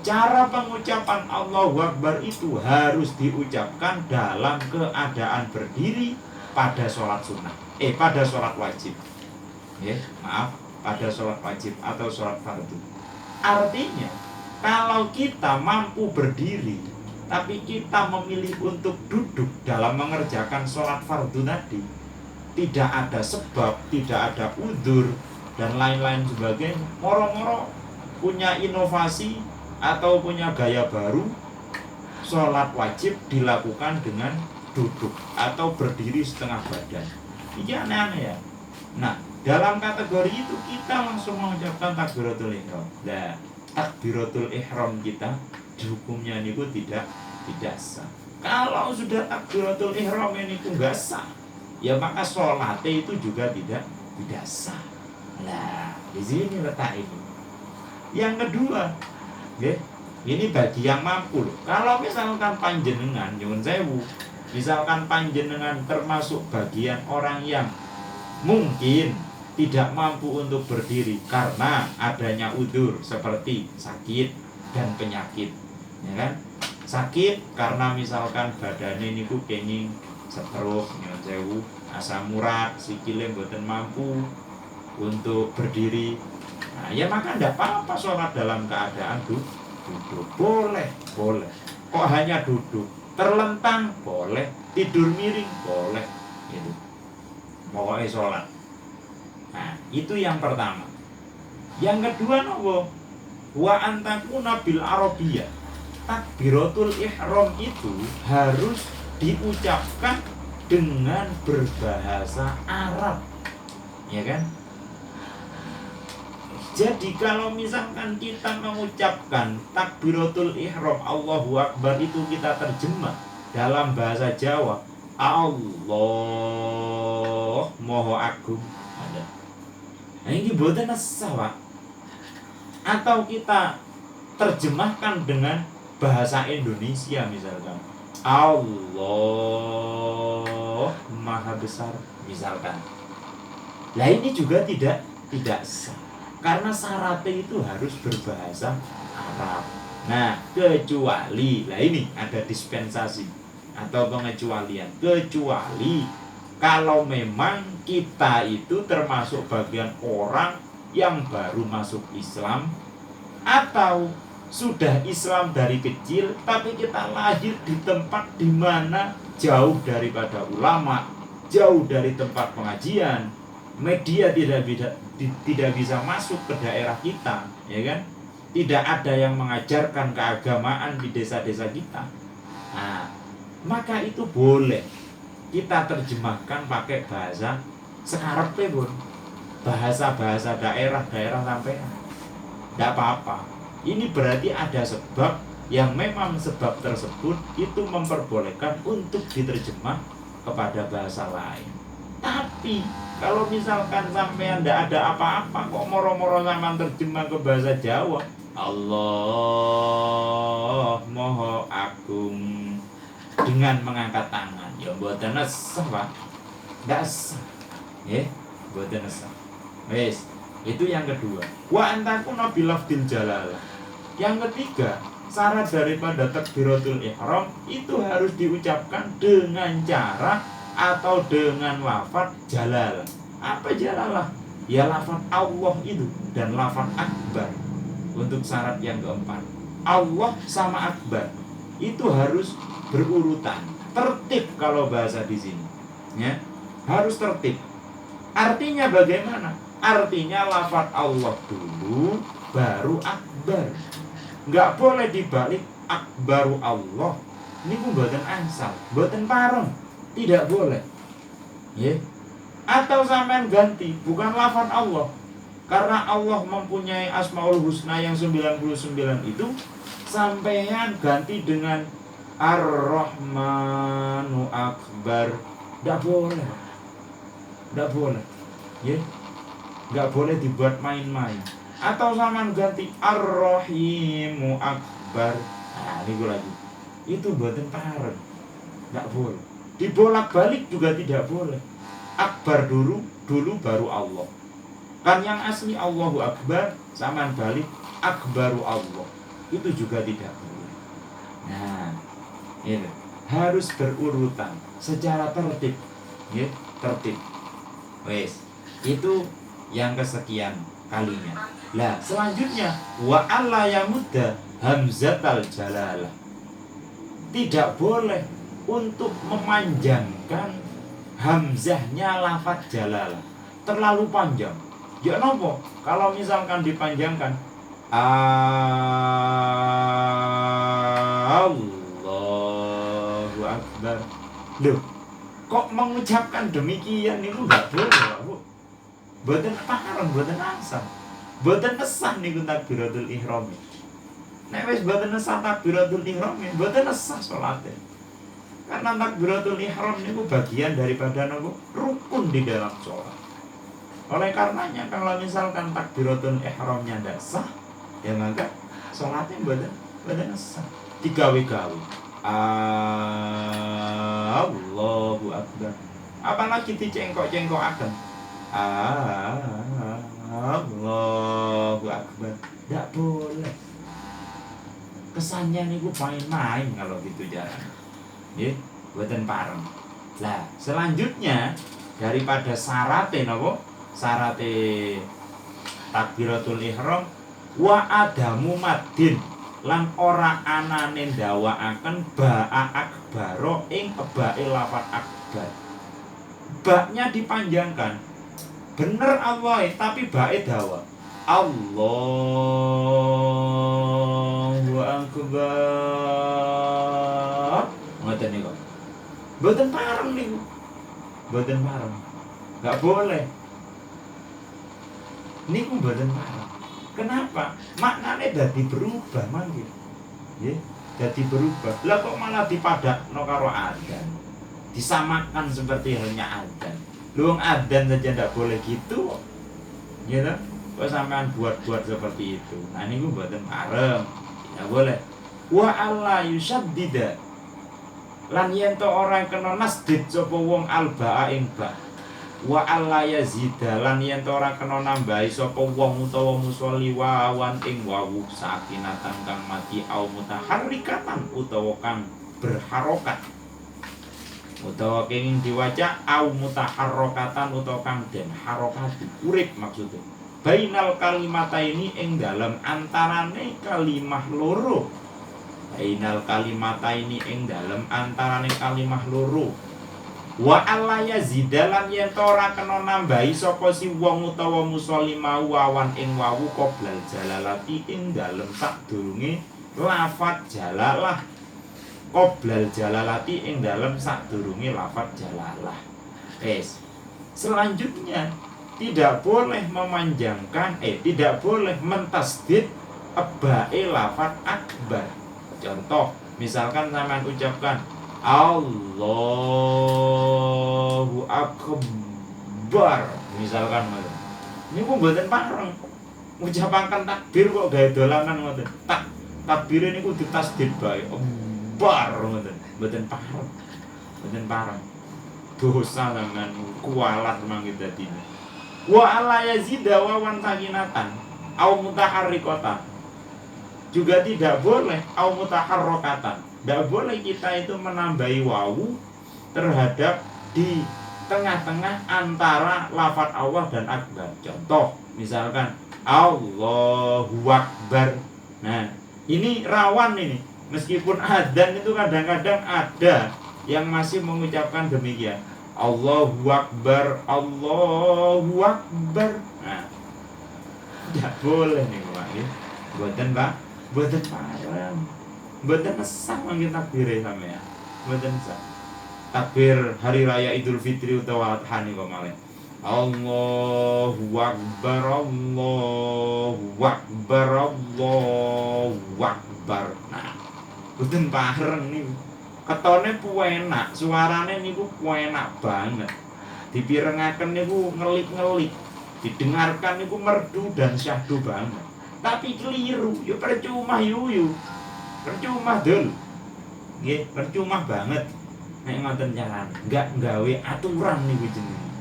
Cara pengucapan Allahu Akbar itu harus diucapkan dalam keadaan berdiri pada sholat sunnah. Pada sholat wajib. Pada sholat wajib atau sholat fardu. Artinya, kalau kita mampu berdiri, tapi kita memilih untuk duduk dalam mengerjakan sholat fardu tadi, tidak ada sebab, tidak ada udzur, dan lain-lain sebagainya, moro-moro punya inovasi atau punya gaya baru, sholat wajib dilakukan dengan duduk atau berdiri setengah badan. Ini aneh-aneh ya. Nah, dalam kategori itu kita langsung mengucapkan takbiratul ihram. Nah, takbiratul ihram kita hukumnya niku tidak sah. Kalau sudah takbiratul ihram ini enggak sah, ya maka sholatnya itu juga tidak sah. Nah, di sini letak ini. Yang kedua, ini bagi yang mampu loh. Kalau misalkan panjenengan nyuwun sewu, misalkan panjenengan termasuk bagian orang yang mungkin tidak mampu untuk berdiri karena adanya udzur seperti sakit dan penyakit, ya kan? Sakit karena misalkan badannya niku kenging stroke nyuwun sewu, asam urat, sikile mboten mampu untuk berdiri. Nah, ya maka tidak apa-apa sholat dalam keadaan duduk. Boleh. Kok hanya duduk? Terlentang boleh, tidur miring boleh. Gitu. Pokoknya sholat. Nah, itu yang pertama. Yang kedua nopo? Wa antakuna bil arabiyah. Takbiratul ihram itu harus diucapkan dengan berbahasa Arab. Ya kan? Jadi kalau misalkan kita mengucapkan takbiratul ihram Allahu Akbar itu kita terjemah dalam bahasa Jawa, Allah Maha Agung. Ada. Nah, ini boten sah, Pak. Atau kita terjemahkan dengan bahasa Indonesia misalkan, Allah Maha Besar misalkan. Nah, ini juga tidak sah. Karena syaratnya itu harus berbahasa Arab. Nah, kecuali, nah ini ada dispensasi atau pengecualian. Kecuali kalau memang kita itu termasuk bagian orang yang baru masuk Islam, atau sudah Islam dari kecil tapi kita lahir di tempat di mana jauh daripada ulama, jauh dari tempat pengajian, media tidak bisa masuk ke daerah kita, ya kan? Tidak ada yang mengajarkan keagamaan di desa-desa kita. Nah, maka itu boleh kita terjemahkan pakai bahasa sekarepe, Bun. Bahasa-bahasa daerah-daerah sampean. Tidak apa-apa. Ini berarti ada sebab yang memang sebab tersebut itu memperbolehkan untuk diterjemah kepada bahasa lain. Tapi kalau misalkan sampean tidak ada apa-apa kok moro-moro sampean terjemah ke bahasa Jawa, Allah Maha Agung dengan mengangkat tangan, ya mboten sah, Pak. Ndak sah. Ya, mboten sah. Wes, itu yang kedua. Wa antakuna bilafdil jalalah. Yang ketiga, syarat daripada takbiratul ihram itu harus diucapkan dengan cara atau dengan lafaz jalalah. Apa jalalah? Ya lafaz Allah itu dan lafaz akbar. Untuk syarat yang keempat, Allah sama akbar itu harus berurutan, tertib kalau bahasa di sini. Ya, harus tertib. Artinya bagaimana? Artinya lafaz Allah dulu baru akbar. Enggak boleh dibalik akbaru Allah. Ini mboten ansal, mboten pareng. Tidak boleh. Ya. Atau sampean ganti, bukan lafaz Allah. Karena Allah mempunyai Asmaul Husna yang 99 itu, sampean ganti dengan Ar-Rahmanu Akbar. Tidak boleh. Tidak boleh. Ya. Nggak boleh dibuat main-main. Atau sampean ganti Ar-Rahimu Akbar. Nah, ini gue lagi. Itu mboten pareng. Nggak boleh. Dibolak-balik juga tidak boleh. Akbar dulu baru Allah. Kan yang asli Allahu Akbar, sampean balik Akbaru Allah. Itu juga tidak boleh. Nah, ini harus berurutan secara tertib. Ya, tertib. Wes, itu yang kesekian kalinya. Lah selanjutnya wa alla yamudda hamzatal jalalah. Tidak boleh untuk memanjangkan hamzahnya lafaz jalalah terlalu panjang. Ya nopo? Kalau misalkan dipanjangkan Allahu Akbar. Loh, kok mengucapkan demikian itu enggak boleh, Bu. Mboten pareng, mboten asam. Mboten sah niku takbiratul ihram. Nek wis mboten sah takbiratul ihram, mboten sah salate. Karena takbiratul ihram niku bagian daripada nopo? Rukun di dalam salat. Oleh karenanya kalau misalkan takbiratul ihramnya ndak sah, ya maka salatnya mboten sah. Digawe-gawe. Allahu Akbar. Apalagi dicengkok-cengkokaken. Allahu Akbar. Tidak boleh. Kesannya niku main-main kalau gitu jalan. Ya, mboten pareng. Nah, selanjutnya daripada syarate napa? Syarate takbiratul ihram wa adamu madin lan ora anane ndawakaken ba'a akbaro ing ebae lafat akbar. Baknya dipanjangkan. Bener Allah tapi bae dawa. Allahu akbar. Ngoten niku. Mboten pareng niku. Mboten pareng. Enggak boleh. Niku mboten pareng. Kenapa? Maknanya dadi berubah mangke. Nggih, dadi berubah. Lah kok malah dipadakno karo adzan. Disamakan seperti halnya adzan. Lu wong adzan saja ndak boleh gitu. Ya toh? Kok sampean buat-buat seperti itu. Nah niku mboten pareng. Ya boleh. Wa alla yusaddida. Lan yen to ora kena nasdid sapa wong albaa ing ba. Wa alla yazida lan yen to ora kena nambahi sapa wong utawa musolli wawan ing wawu sakinatan kang mati au mutaharrikatan utawa kang berharokat utawa kenging diwaca au mutaharrokatan utawa kang den harokati urip maksudnya bainal kalimata ini ing dalam antarane kalimah loro bainal kalimata ini ing dalam antarane kalimah loro wa alla yazidalan yen ora kena nambahi sapa si wong utawa musolli mau wawan ing wawu qoblal jalalati ing dalem sadurunge lafat jalalah qoblal jalalati ing dalem sadurunge lafat jalalah. Selanjutnya tidak boleh memanjangkan tidak boleh mentasdid ebae lafat akbar. Contoh misalkan sampean ucapkan Allahu akbar misalkan ngoten. Niku mboten pareng. Ngucapaken takbir kok gawe dolanan ngoten. Takbire niku ditasdid bae. Akbar ngoten. Mboten pareng. Mboten pareng. Dosa sampean kualat mangke dadine. Wa alla yazida wa wan sakinatan au mutaharrikatan. Juga tidak boleh au mutaharrokatan. Tidak boleh kita itu menambahi wawu terhadap di tengah-tengah antara lafaz Allah dan akbar. Contoh, misalkan Allahu Akbar. Nah, ini rawan ini. Meskipun adzan itu kadang-kadang ada yang masih mengucapkan demikian. Allahu Akbar, Allahu Akbar. Nah, tidak boleh nih Pak. Mboten Pak, mboten pareng. Mboten sah mangke takbire sampean. Mboten sah. Takbir hari raya Idul Fitri utawa Adha niku malih. Allahu Akbar, Allahu Akbar, Allahu Akbar. Nah, mboten pareng niku. Ketone puenak, suarane niku puenak banget. Dipirengaken niku ngelik-ngelik. Didengarkan niku merdu dan syahdu banget. Tapi keliru, ya percuma yuyu. Percuma dul. Nggih, percuma banget. Nek ngoten carane, enggak nggawe aturan niku jenenge.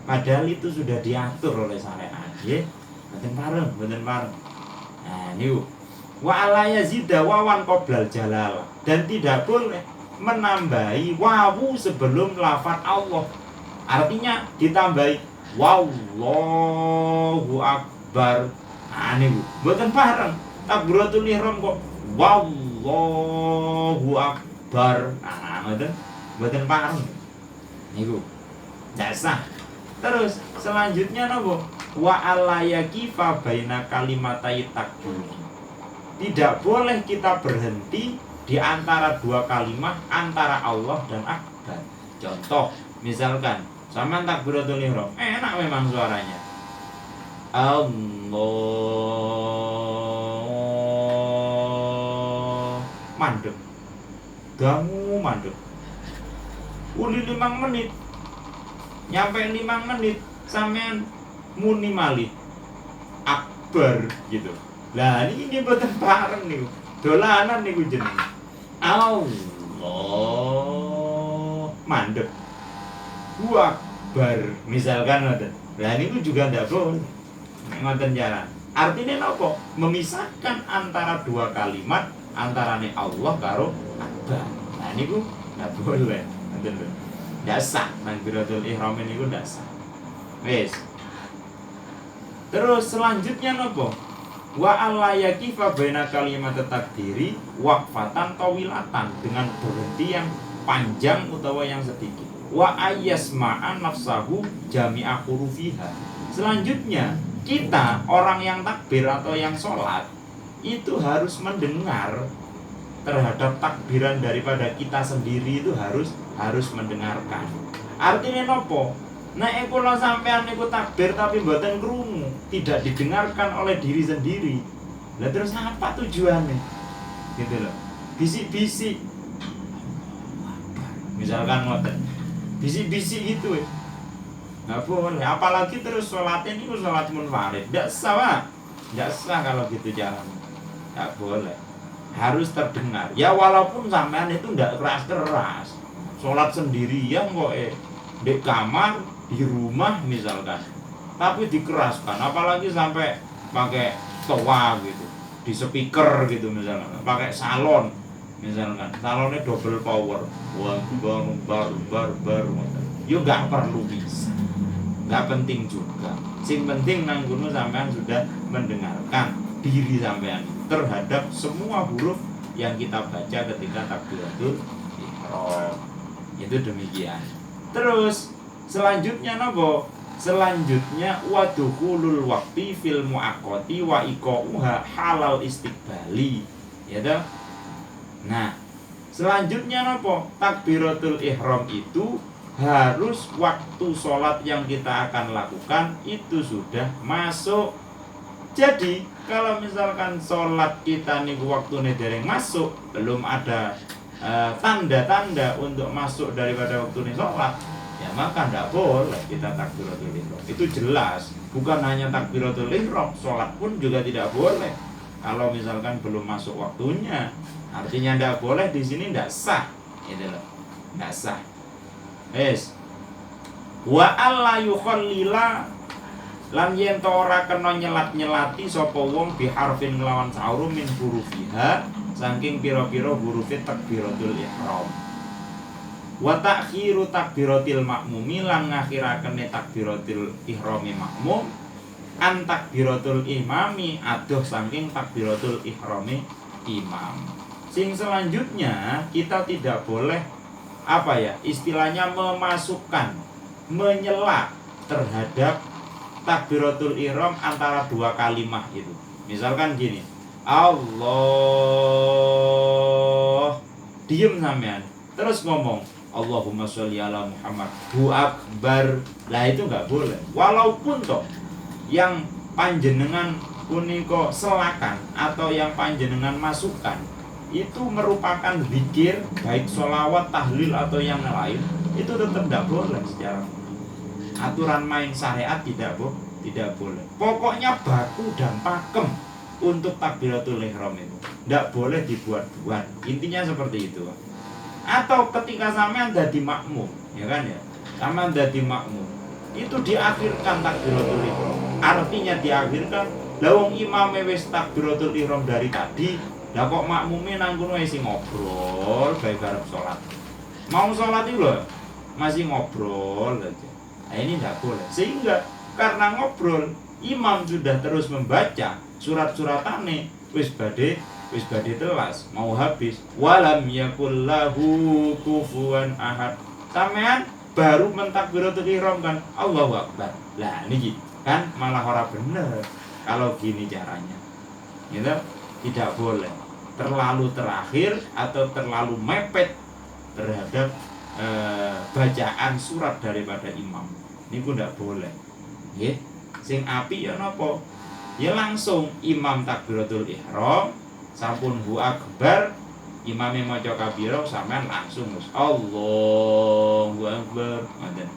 Padahal itu sudah diatur oleh syariat, nggih. Mboten pareng, mboten pareng. Nah, niku. Wa alla yazida wawan qoblal jalal dan tidak boleh menambahi wawu sebelum lafaz Allah. Artinya ditambahi wallahu akbar. Nah, niku mboten pareng. Takbiratul ihram kok wallahu akbar. Nah, mboten pareng. Niku jasa. Terus selanjutnya napa? Wa alla yaqifa baina kalimatai takbir. Tidak boleh kita berhenti di antara dua kalimat antara Allah dan akbar. Contoh, misalkan sama takbiratul ihram, enak memang suaranya. Allah mandek. Dangu mandek. Uli 5 menit. Nyampe 5 menit sampean muni malih. Akbar gitu. Lah ini mboten bareng niku. Dolanan niku jenenge. Allah mandek. Akbar misalkan ngoten. Lah niku juga ndak boleh. Ngoten jalan. Artinya nopo? Memisahkan antara dua kalimat antarane Allah karo akbar. Nah niku ndak boleh. Ngoten lho. ndak sah. Takbiratul ihram niku ndak sah. Wis. Terus selanjutnya nopo? Wa alla yakifa baina kalimat takbiri waqfatan tawilatan, dengan berhenti yang panjang utawa yang sedikit. Wa ayyasma'a nafsahu jami'a hurufiha. Selanjutnya, kita orang yang takbir atau yang sholat itu harus mendengar terhadap takbiran daripada kita sendiri, itu harus mendengarkan. Artinya nopo? Nek kula sampean niku takbir tapi mboten krungu, tidak didengarkan oleh diri sendiri. Lah terus apa tujuannya? Gitu loh. Bisik-bisik. Misalkan ngoten. Bisik-bisik gitu ya. Enggak boleh, apalagi terus sholatnya niku sholat munfarid. Enggak sah, Pak. Enggak sah kalau gitu jalan. Enggak boleh. Harus terdengar. Ya walaupun sampean itu enggak keras-keras. Sholat sendirian kok di kamar, di rumah misalkan, tapi dikeraskan, apalagi sampai pakai toa gitu, di speaker gitu misalkan, pakai salon misalkan, salonnya double power, bar, yuk nggak perlu, bisa, nggak penting juga. Sing penting nang kono sampean sudah mendengarkan diri sampean terhadap semua huruf yang kita baca ketika takbiratul ihram. Itu demikian. Terus selanjutnya nopo? Selanjutnya wadukhulul waqti fil muaqqati wa iqauha halal istiqbali. Ya toh? Nah, selanjutnya nopo? Takbiratul ihram itu harus waktu sholat yang kita akan lakukan itu sudah masuk. Jadi kalau misalkan sholat kita nih waktunya dereng masuk, belum ada tanda-tanda untuk masuk daripada waktu ini sholat, ya maka tidak boleh kita takbiratul ihram. Itu jelas, bukan hanya takbiratul ihram, sholat pun juga tidak boleh kalau misalkan belum masuk waktunya. Artinya tidak boleh, di sini tidak sah, itu loh, tidak sah. Yes. Wa alla yukhallila lan yen ta ora kena nyelat-nyelati sapa wong biharfin nglawan sauru min hurufiha saking pira-pira hurufe takbiratul ihram. Wa ta'khiru takbiratil makmumi lan ngakhiraken takbiratul ihrami makmum an takbiratul imami adoh saking takbiratul ihrami imam. Sing selanjutnya kita tidak boleh istilahnya memasukkan, menyela terhadap takbiratul ihram antara dua kalimah itu. Misalkan gini, Allah, diem sampean, terus ngomong Allahumma sholli ala Muhammad, Hu akbar. Lah itu nggak boleh. Walaupun toh yang panjenengan punika selakan atau yang panjenengan masukkan itu merupakan zikir, baik sholawat, tahlil atau yang lain, itu tetap tidak boleh secara aturan main syariat, tidak boleh. Pokoknya baku dan pakem untuk takbiratul ihram itu tidak boleh dibuat-buat. Intinya seperti itu. Atau ketika sampean dadi makmum, ya kan ya, sampean dadi makmum, itu diakhirkan takbiratul ihram. Artinya diakhirkan, lawang imam wis takbiratul ihram dari tadi, lah kok makmume nang kono isih ngobrol bae garap salat. Mau salat itu loh masih ngobrol aja. Nah, ini tidak boleh. Sehingga karena ngobrol, imam sudah terus membaca surat-suratane wis badhe telas, mau habis. Walam yakul lahu kufuwan ahad. Sampean baru mentakbiratul ihram kan, Allahu akbar. Lah niki kan malah ora bener kalau gini caranya. Gitu? Tidak boleh terlalu terakhir atau terlalu mepet terhadap bacaan surat daripada imam. Ini pun tidak boleh. Nggih. Sing api ya napa? Ya langsung imam takbiratul ihram, sampun Hu akbar, imame maca kabira, sampean langsung Allahu akbar. Ngoten.